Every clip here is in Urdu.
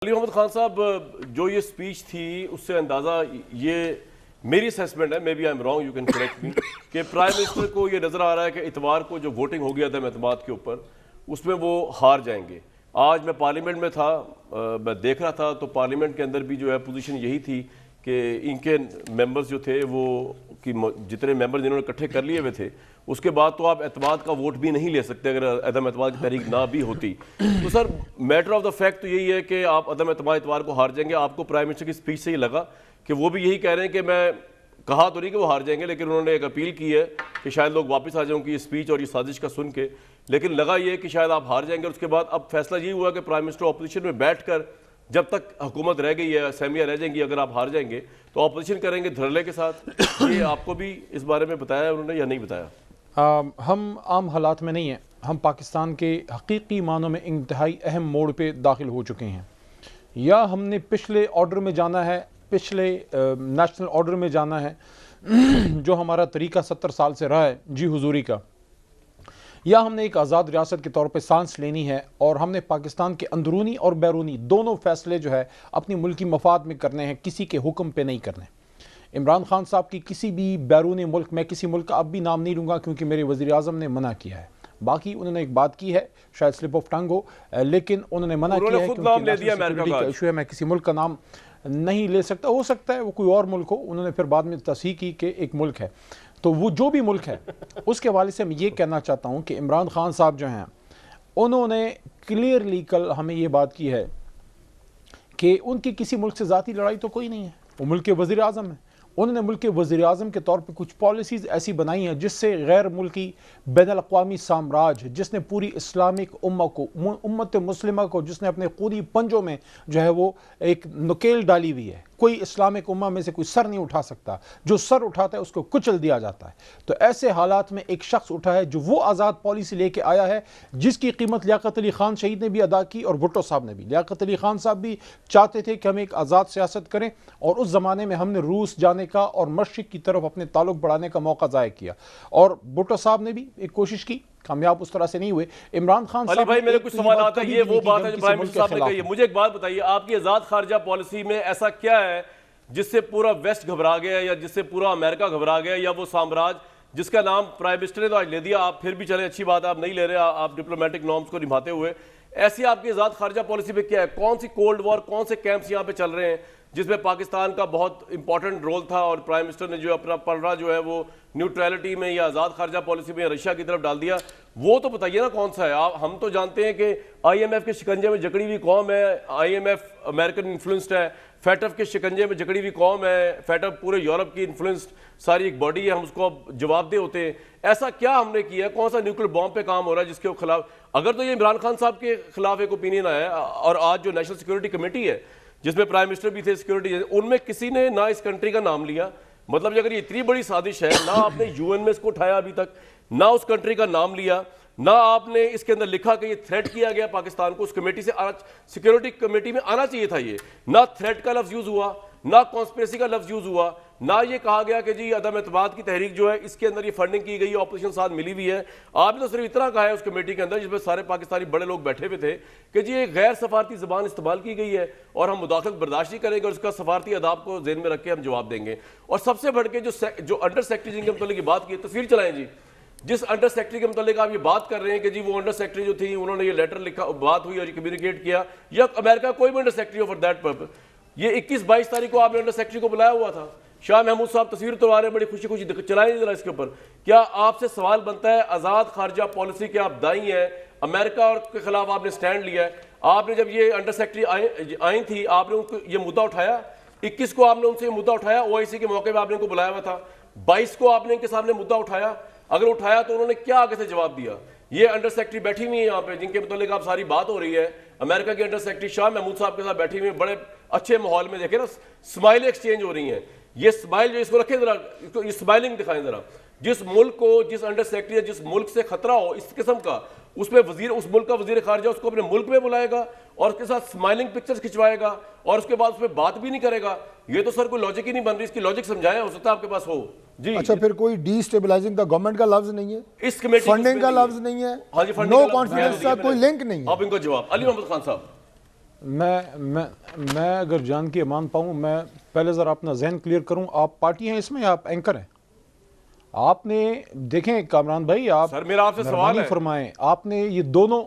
علی محمد خان صاحب، جو یہ سپیچ تھی اس سے اندازہ یہ میری اسیسمنٹ ہے، may be I am wrong, you can correct me, کہ پرائم منسٹر کو یہ نظر آ رہا ہے کہ اتوار کو جو ووٹنگ ہو گیا عدم اعتماد کے اوپر اس میں وہ ہار جائیں گے۔ آج میں پارلیمنٹ میں تھا، میں دیکھ رہا تھا تو پارلیمنٹ کے اندر بھی جو ہے پوزیشن یہی تھی کہ ان کے ممبرز جو تھے وہ جتنے ممبر جنہوں نے اکٹھے کر لیے ہوئے تھے اس کے بعد تو آپ اعتماد کا ووٹ بھی نہیں لے سکتے اگر عدم اعتماد کی تحریک نہ بھی ہوتی۔ تو سر میٹر آف دا فیکٹ تو یہی ہے کہ آپ عدم اعتماد اتوار کو ہار جائیں گے۔ آپ کو پرائم منسٹر کی اسپیچ سے یہ لگا کہ وہ بھی یہی کہہ رہے ہیں کہ میں کہا تو نہیں کہ وہ ہار جائیں گے، لیکن انہوں نے ایک اپیل کی ہے کہ شاید لوگ واپس آ جائیں کہ یہ اسپیچ اور یہ سازش کا سن کے، لیکن لگا یہ کہ شاید آپ ہار جائیں گے۔ اور اس کے بعد اب فیصلہ یہ ہوا کہ پرائم منسٹر اپوزیشن میں بیٹھ کر جب تک حکومت رہ گئی ہے، اسمبلیاں رہ جائیں گی، اگر آپ ہار جائیں گے تو اپوزیشن کریں گے دھڑلے کے ساتھ۔ یہ آپ کو بھی اس بارے میں بتایا انہوں نے یا نہیں بتایا؟ ہم عام حالات میں نہیں ہیں، ہم پاکستان کے حقیقی معنوں میں انتہائی اہم موڑ پہ داخل ہو چکے ہیں۔ یا ہم نے پچھلے آرڈر میں جانا ہے، پچھلے نیشنل آرڈر میں جانا ہے جو ہمارا طریقہ 70 سال سے رہا ہے جی حضوری کا، یا ہم نے ایک آزاد ریاست کے طور پہ سانس لینی ہے اور ہم نے پاکستان کے اندرونی اور بیرونی دونوں فیصلے جو ہے اپنی ملکی مفاد میں کرنے ہیں، کسی کے حکم پہ نہیں کرنے۔ عمران خان صاحب کی کسی بھی بیرونی ملک، میں کسی ملک کا اب بھی نام نہیں لوں گا کیونکہ میرے وزیر اعظم نے منع کیا ہے، باقی انہوں نے ایک بات کی ہے شاید سلپ آف ٹنگ ہو، لیکن انہوں نے منع کیا ہے کیونکہ نیشنل سیکورٹی کا ایشو ہے، میں کسی ملک کا نام نہیں لے سکتا، ہو سکتا ہے وہ کوئی اور ملک ہو۔ انہوں نے پھر بعد میں تصحیح کی کہ ایک ملک ہے، تو وہ جو بھی ملک ہے اس کے حوالے سے میں یہ کہنا چاہتا ہوں کہ عمران خان صاحب جو ہیں انہوں نے کلیئرلی کل ہمیں یہ بات کی ہے کہ ان کی کسی ملک سے ذاتی لڑائی تو کوئی نہیں ہے، وہ ملک کے وزیر اعظم ہیں۔ انہوں نے ملک کے وزیر اعظم کے طور پہ کچھ پالیسیز ایسی بنائی ہیں جس سے غیر ملکی بین الاقوامی سامراج جس نے پوری اسلامک امت مسلمہ کو جس نے اپنے خودی پنجوں میں جو ہے وہ ایک نکیل ڈالی ہوئی ہے، کوئی اسلامک امہ میں سے کوئی سر نہیں اٹھا سکتا، جو سر اٹھاتا ہے اس کو کچل دیا جاتا ہے۔ تو ایسے حالات میں ایک شخص اٹھا ہے جو وہ آزاد پالیسی لے کے آیا ہے جس کی قیمت لیاقت علی خان شہید نے بھی ادا کی اور بھٹو صاحب نے بھی۔ لیاقت علی خان صاحب بھی چاہتے تھے کہ ہم ایک آزاد سیاست کریں اور اس زمانے میں ہم نے روس جانے کا اور مشرق کی طرف اپنے تعلق بڑھانے کا موقع ضائع کیا، اور بھٹو صاحب نے بھی ایک کوشش کی، کامیاب اس طرح سے نہیں ہوئے۔ عمران خان صاحب علی بھائی میرے کچھ سوالات ہیں، یہ وہ بات ہے جو پرائم منسٹر صاحب نے کہی ہے۔ مجھے ایک بات بتائیے، آپ کی آزاد خارجہ پالیسی میں ایسا کیا ہے جس سے پورا ویسٹ گھبرا گیا یا جس سے پورا امریکہ گھبرا گیا، یا وہ سامراج جس کا نام پرائم منسٹر نے تو آج لے دیا، آپ پھر بھی چلے اچھی بات ہے، آپ نہیں لے رہے، آپ ڈپلومیٹک نارمز کو نبھاتے ہوئے، ایسی آپ کی آزاد خارجہ پالیسی میں کیا ہے؟ کون سی کولڈ وار، کون سے کیمپس یہاں پہ چل رہے ہیں جس میں پاکستان کا بہت امپورٹنٹ رول تھا اور پرائم منسٹر نے جو اپنا پلڑا جو ہے وہ نیوٹرلٹی میں یا آزاد خارجہ پالیسی میں رشیا کی طرف ڈال دیا؟ وہ تو بتائیے نا کون سا ہے۔ ہم تو جانتے ہیں کہ آئی ایم ایف کے شکنجے میں جکڑی ہوئی قوم ہے، I M F American influenced ہے، فیٹف کے شکنجے میں جکڑی ہوئی قوم ہے، فیٹف پورے یورپ کی انفلوئنسڈ ساری ایک باڈی ہے، ہم اس کو اب جواب دہ ہوتے ہیں۔ ایسا کیا ہم نے کیا ہے؟ کون سا نیوکلیر بام پہ کام ہو رہا ہے جس کے خلاف؟ اگر تو یہ عمران خان صاحب کے خلاف ایک اوپینین آیا ہے، اور آج جو نیشنل سیکورٹی کمیٹی ہے جس میں پرائم منسٹر بھی تھے، سیکورٹی، ان میں کسی نے نہ اس کنٹری کا نام لیا، مطلب اگر یہ اتنی بڑی سازش ہے، نہ آپ نے یو این میں اس کو اٹھایا ابھی تک، نہ اس کنٹری کا نام لیا، نہ آپ نے اس کے اندر لکھا کہ یہ تھریٹ کیا گیا پاکستان کو، اس کمیٹی سے سیکورٹی کمیٹی میں آنا چاہیے تھا، یہ نہ تھریٹ کا لفظ یوز ہوا، نہ کانسپریسی کا لفظ یوز ہوا، نہ یہ کہا گیا کہ جی عدم اعتماد کی تحریک جو ہے اس کے اندر یہ فنڈنگ کی گئی ہے، اپوزیشن ساتھ ملی ہوئی ہے۔ آپ نے تو صرف اتنا کہا ہے اس کمیٹی کے اندر جس میں سارے پاکستانی بڑے لوگ بیٹھے ہوئے تھے کہ جی ایک غیر سفارتی زبان استعمال کی گئی ہے اور ہم مداخلت برداشت نہیں کریں گے اور اس کا سفارتی آداب کو ذہن میں رکھ کے ہم جواب دیں گے۔ اور سب سے بڑھ کے جو انڈر سیکرٹری جن کے متعلق کی بات کی، تصویر چلائیں جی، جس انڈر سیکرٹری کے متعلق آپ یہ بات کر رہے ہیں کہ جی وہ انڈر سیکرٹری جو تھی انہوں نے یہ لیٹر لکھا، بات ہوئی اور یہ کمیونیکیٹ کیا، یا امریکہ کوئی بھی under secretary who for that purpose, یہ 21-22 تاریخ کو آپ نے انڈر سیکرٹری کو بلایا ہوا تھا۔ شاہ محمود صاحب تصویر تو آ رہے ہیں، بڑی خوشی خوشی چلائیں ذرا اس کے اوپر۔ کیا آپ سے سوال بنتا ہے آزاد خارجہ پالیسی کے آپ دائیں ہیں، امریکہ اور کے خلاف آپ نے سٹینڈ لیا ہے، آپ نے جب یہ انڈر سیکرٹری آئی تھی آپ نے ان کو یہ مدعا اٹھایا، 21 کو آپ نے ان سے یہ مدعا اٹھایا، او آئی سی کے موقع پہ آپ نے ان کو بلایا ہوا تھا، 22 کو آپ نے ان کے سامنے مدعا اٹھایا، اگر اٹھایا تو انہوں نے کیا آگے سے جواب دیا؟ یہ انڈر سیکرٹری بیٹھی ہوئی ہیں یہاں پہ جن کے متعلق آپ ساری بات ہو رہی ہے، امریکہ کے انڈر سیکرٹری شاہ محمود صاحب کے ساتھ بیٹھی ہوئی ہیں، بڑے اچھے ماحول میں، دیکھیں نا اسمائل ایکسچینج ہو رہی ہیں، یہ اسمائل جو اس کو رکھیں ذرا، یہ اسمائلنگ دکھائیں ذرا۔ جس ملک کو، جس انڈر سیکرٹری یا جس ملک سے خطرہ ہو اس قسم کا، اس میں وزیر، اس ملک کا وزیر خارجہ اس کو اپنے ملک میں بلائے گا اور اس کے ساتھ اسمائلنگ پکچرز کھنچوائے گا اور اس کے بعد اس میں بات بھی نہیں کرے گا؟ یہ تو سر کوئی لاجک ہی نہیں بن رہی، اس کی لاجک سمجھائیں، ہو سکتا ہے آپ کے پاس ہو جی۔ اچھا پھر کوئی ڈی اسٹیبلائزنگ کا گورنمنٹ کا لفظ نہیں ہے، اس کمیٹی فنڈنگ کا لفظ نہیں ہے، نو کانفیڈنس کا کوئی لنک نہیں ہے۔ آپ ان کو جواب علی محمد خان صاحب۔ میں اگر جان کی امان پاؤں، میں پہلے ذرا اپنا ذہن کلیئر کروں. آپ پارٹی ہیں اس میں یا آپ اینکر ہیں؟ آپ نے دیکھیں کامران بھائی، آپ سر میرا آپ سے سوال ہے فرمائیں، آپ نے یہ دونوں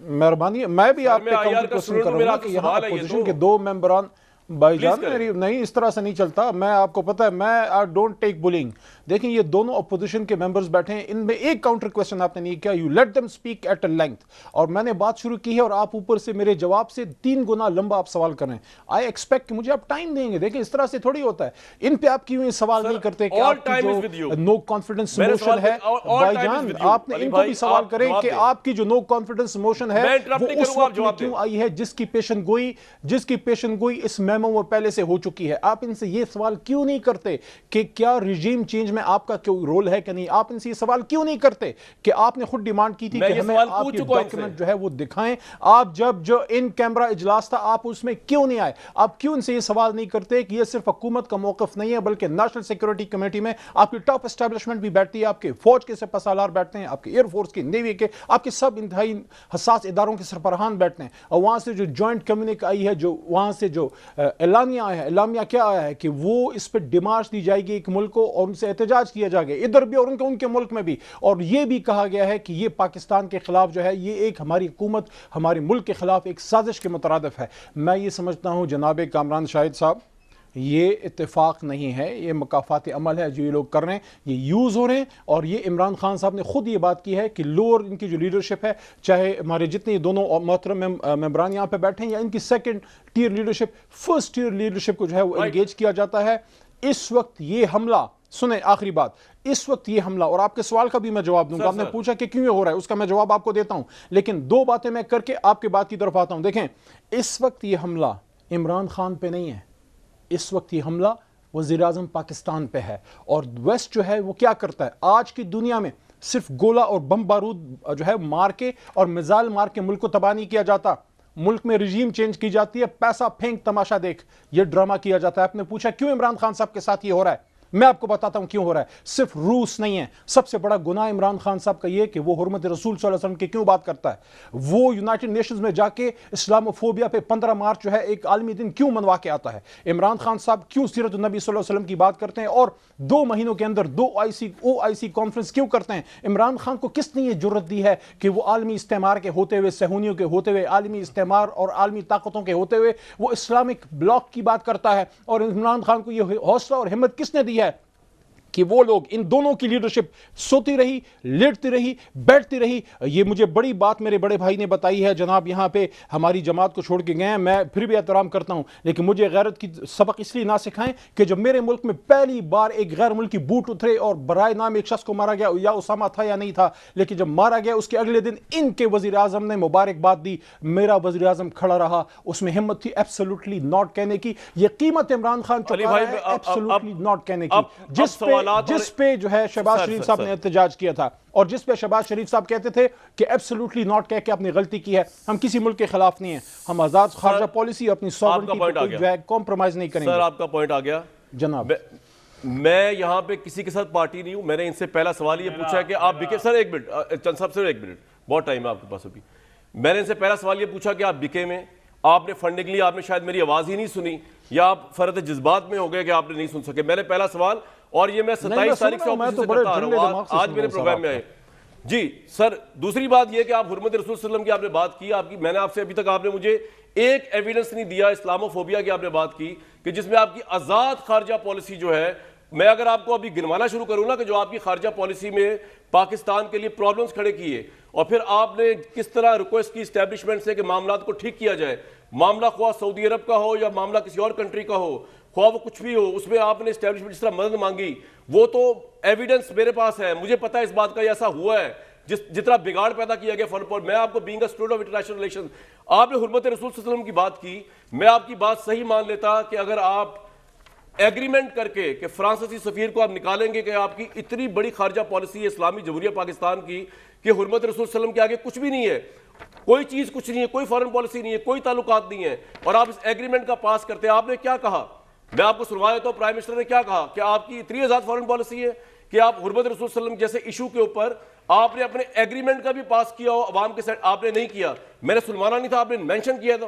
مہربانی، میں بھی آپ پہ کاؤنٹر کوسچن کروں گا کہ یہاں اپوزیشن کے دو ممبران بھائی جان نہیں اس طرح سے نہیں چلتا. میں آپ کو پتا ہے میں ڈونٹ ٹیک بولنگ. دیکھیں یہ دونوں اپوزیشن کے ممبرز بیٹھے ہیں، ان میں ایک کاؤنٹر کوسچن آپ نے نہیں کیا. You let them speak at a length. اور میں نے بات شروع کی ہے اور آپ اوپر سے میرے جواب سے 3 گنا لمبا آپ سوال کر رہے ہیں. آئی ایکسپیکٹ کہ مجھے آپ ٹائم دیں گے. دیکھیں اس طرح سے تھوڑی ہوتا ہے. ان پہ آپ کیوں یہ سوال نہیں کرتے کہ آپ کی جو نو کانفیڈنس موشن ہے بھائی جان، آپ نے ان کو بھی سوال کریں کہ آپ کی جو نو کانفیڈنس موشن ہے وہ اس وقت میں کیوں آئی ہے جس کی پیشن گوئی اس میمو میں پہلے سے ہو چکی ہے. آپ ان سے یہ سوال کیوں نہیں کرتے کہ کیا رجیم چینج میں آپ کا کوئی رول ہے کہ نہیں؟ آپ ان سے یہ سوال کیوں نہیں کرتے کہ آپ نے خود ڈیمانڈ کی تھی کہ ہمیں آپ کی ڈاکیومنٹ جو ہے وہ دکھائیں؟ آپ جب جو ان کیمرہ اجلاس تھا آپ اس میں کیوں نہیں آئے؟ آپ کیوں ان سے یہ سوال نہیں کرتے کہ یہ صرف حکومت کا موقف نہیں ہے بلکہ نیشنل سیکیورٹی کمیٹی میں آپ کی ٹاپ اسٹیبلشمنٹ بھی بیٹھتی ہے، آپ کے فوج کے سپہ سالار بیٹھتے ہیں، آپ کے ایئر فورس کے، نیوی کے، آپ کے سب انتہائی حساس اداروں کے سربراہان بیٹھتے ہیں. اور وہاں سے جو جوائنٹ کمیونک آئی ہے، جو وہاں سے جو اعلامیہ آیا ہے، اعلامیہ کیا آیا ہے کہ وہ اس پہ ڈیمارچ دی جائے گی ایک ملک کو اور ان سے احتجاج کیا جائے گا ادھر بھی اور ان کے ملک میں بھی. اور یہ بھی کہا گیا ہے کہ یہ پاکستان کے خلاف جو ہے یہ ایک ہماری حکومت ہمارے ملک کے خلاف ایک سازش کے مترادف ہے. میں یہ سمجھتا ہوں جناب کامران شاہد صاحب یہ اتفاق نہیں ہے، یہ مکافات عمل ہے جو یہ لوگ کر رہے ہیں، یہ یوز ہو رہے ہیں. اور یہ عمران خان صاحب نے خود یہ بات کی ہے کہ لوور ان کی جو لیڈرشپ ہے، چاہے ہمارے جتنے دونوں محترم ممبران یہاں پہ بیٹھے ہیں یا ان کی second tier leadership, first tier leadership کو جو ہے وہ انگیج کیا جاتا ہے. اس وقت یہ حملہ، سنیں آخری بات، اس وقت یہ حملہ، اور آپ کے سوال کا بھی میں جواب دوں گا. آپ نے پوچھا کہ کیوں یہ ہو رہا ہے، اس کا میں جواب آپ کو دیتا ہوں، لیکن 2 باتیں میں کر کے آپ کے بات کی طرف آتا ہوں. دیکھیں اس وقت یہ حملہ عمران خان پہ نہیں ہے، اس وقت یہ حملہ وزیر اعظم پاکستان پہ ہے. اور ویسٹ جو ہے وہ کیا کرتا ہے آج کی دنیا میں؟ صرف گولہ اور بم بارود جو ہے مار کے اور میزائل مار کے ملک کو تباہ نہیں کیا جاتا. ملک میں رجیم چینج کی جاتی ہے، پیسہ پھینک تماشا دیکھ، یہ ڈرامہ کیا جاتا ہے. آپ نے پوچھا کیوں عمران خان صاحب کے ساتھ یہ ہو رہا ہے، میں آپ کو بتاتا ہوں کیوں ہو رہا ہے. صرف روس نہیں ہے، سب سے بڑا گناہ عمران خان صاحب کا یہ کہ وہ حرمت رسول صلی اللہ علیہ وسلم کی کیوں بات کرتا ہے. وہ یونائٹڈ نیشنز میں جا کے اسلاموفوبیا پہ 15 مارچ جو ہے ایک عالمی دن کیوں منوا کے آتا ہے. عمران خان صاحب کیوں سیرت النبی صلی اللہ علیہ وسلم کی بات کرتے ہیں اور 2 مہینوں کے اندر 2 OIC کانفرنس کیوں کرتے ہیں. عمران خان کو کس نے یہ جرت دی ہے کہ وہ عالمی استعمار کے ہوتے ہوئے، صہیونیوں کے ہوتے ہوئے، عالمی استعمار اور عالمی طاقتوں کے ہوتے ہوئے وہ اسلامک بلاک کی بات کرتا ہے. اور عمران خان کو یہ حوصلہ اور ہمت کس نے دی ہے کہ وہ لوگ ان دونوں کی لیڈرشپ سوتی رہی، لیٹتی رہی، بیٹھتی رہی. یہ مجھے بڑی بات میرے بڑے بھائی نے بتائی ہے، جناب یہاں پہ ہماری جماعت کو چھوڑ کے گئے ہیں، میں پھر بھی احترام کرتا ہوں، لیکن مجھے غیرت کی سبق اس لیے نہ سکھائیں کہ جب میرے ملک میں پہلی بار ایک غیر ملکی بوٹ اترے اور برائے نام ایک شخص کو مارا گیا، یا اسامہ تھا یا نہیں تھا، لیکن جب مارا گیا اس کے اگلے دن ان کے وزیر اعظم نے مبارکباد دی، میرا وزیر اعظم کھڑا رہا. اس میں ہمت تھی ایبسولوٹلی ناٹ کہنے کی. یہ قیمت عمران خان چکا ہے ایبسولوٹلی ناٹ کہنے کی، جس پہ جو ہے شہباز شریف صاحب نے احتجاج کیا تھا اور جس پہ شہباز شریف صاحب کہتے تھے کہ ایبسولوٹلی ناٹ کہہ کے اپنی غلطی کی ہے. ہم کسی ملک کے خلاف نہیں ہیں، ہم آزاد خارجہ پالیسی اپنی سوورنٹی پہ جو ہے کمپرومائز نہیں کریں گے. سر آپ کا پوائنٹ آ گیا جناب. میں یہاں پہ کسی کے ساتھ پارٹی نہیں ہوں. میں نے ان سے پہلا سوال یہ پوچھا کہ آپ بکے، سر ایک منٹ، چند صاحب سے ایک منٹ، بہت ٹائم ہے آپ کے پاس ابھی. میں نے ان سے پہلا سوال یہ پوچھا کہ آپ بکے میں آپ نے فنڈنگ کے لیے آپ نے شاید میری آواز ہی نہیں سنی یا آپ فرد جذبات میں ہو گئے کہ آپ نے نہیں سن سکے. میرے پہلا سوال، اور یہ میں 27 تاریخ سے آپوزیشن سے کرتا آ رہا ہوں، آج میرے پروگرام میں آئے. جی سر، دوسری بات یہ کہ آپ حرمت رسول صلی اللہ علیہ وسلم کی آپ نے بات کی، میں نے آپ سے ابھی تک آپ نے مجھے ایک ایویڈنس نہیں دیا اسلاموفوبیا کی آپ نے بات کی کہ جس میں آپ کی آزاد خارجہ پالیسی جو ہے. میں اگر آپ کو ابھی گنوانا شروع کروں نا کہ جو آپ کی خارجہ پالیسی میں پاکستان کے لیے پرابلمز کھڑے کیے اور پھر آپ نے کس طرح ریکویسٹ کی اسٹیبلشمنٹ سے کہ معاملات کو ٹھیک کیا جائے، معاملہ خواہ سعودی عرب کا ہو یا معاملہ کسی اور کنٹری کا ہو، خواہ وہ کچھ بھی ہو، اس میں آپ نے اسٹیبلشمنٹ جس طرح مدد مانگی، وہ تو ایویڈنس میرے پاس ہے، مجھے پتا ہے اس بات کا یہ ایسا ہوا ہے جتنا بگاڑ پیدا کیا گیا فن پر. میں آپ کو being a student of international relation, آپ نے حرمت رسول صلی اللہ علیہ وسلم کی بات کی، میں آپ کی بات صحیح مان لیتا کہ اگر آپ ایگریمنٹ کر کے کہ فرانسیسی سفیر کو آپ نکالیں گے کہ آپ کی اتنی بڑی خارجہ پالیسی ہے اسلامی جمہوریہ پاکستان کی کہ حرمت رسول صلی اللہ علیہ وسلم کے آگے کچھ بھی نہیں ہے، کوئی چیز کچھ نہیں ہے، کوئی فارن پالیسی نہیں ہے، کوئی تعلقات نہیں ہے، اور آپ اس ایگریمنٹ کا پاس کرتے ہیں. آپ نے کیا کہا؟ میں آپ کو سنوا دیتا ہوں. پرائم منسٹر نے کیا کہا کہ آپ کی اتنی آزاد فارن پالیسی ہے کہ آپ حرمت رسول صلی اللہ علیہ وسلم جیسے ایشو کے اوپر آپ نے اپنے ایگریمنٹ کا بھی پاس کیا ہو، عوام کے ساتھ آپ نے نہیں کیا. میں نے سنوانا نہیں تھا، آپ نے مینشن کیا تھا.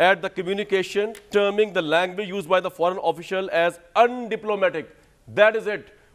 at the communication terming the language used by the foreign official as undiplomatic, that is it।